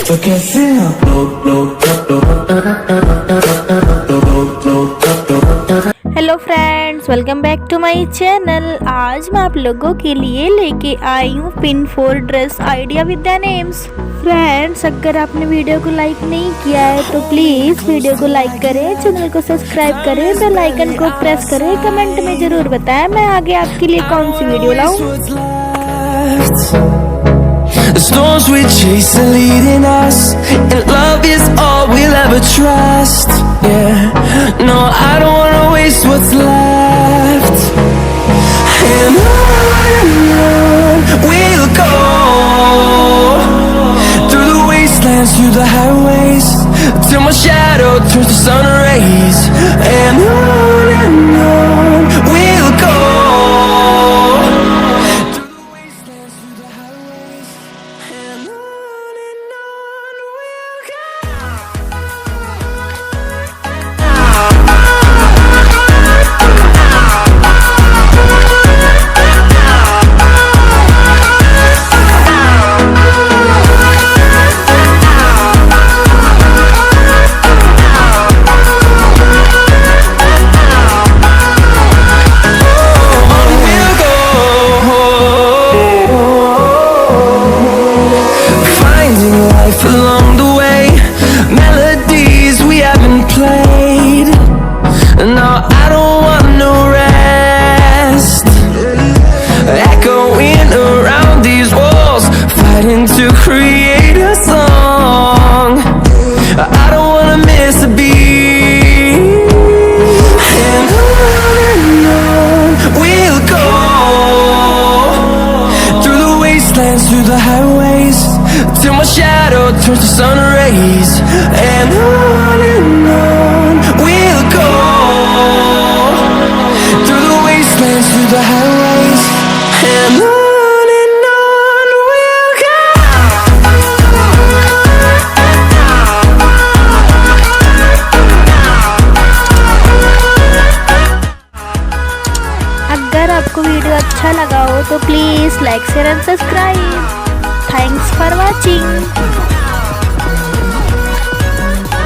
तो कैसे hello friends, welcome back to my channel. आज मैं आप लोगों के लिए लेके आई हूँ pinafore dress idea with the names. Friends, अगर आपने वीडियो को लाइक नहीं किया है तो प्लीज़ वीडियो को लाइक करें, चैनल को सब्सक्राइब करें, बेल आइकन को प्रेस करें। कमेंट में ज़रूर बताएं मैं आगे आपके लिए कौन सी वीडियो लाऊं। The storms we chase are leading us, and love is all we'll ever trust. Yeah, no, I don't wanna waste what's left. And on we'll go, through the wastelands, through the highways, till my shadow turns to sun rays. And on we'll go. Along the way, melodies we haven't played. No, I don't want no rest. Echoing around these walls, fighting to create a song. I don't wanna miss a beat. And on we'll go, through the wastelands, through the highways, till my shadow turns to sun rays. And on we'll go, through the wastelands, through the highways. And on we'll go. अगर आपको video अच्छा लगा हो तो please like share and subscribe. Thanks for watching.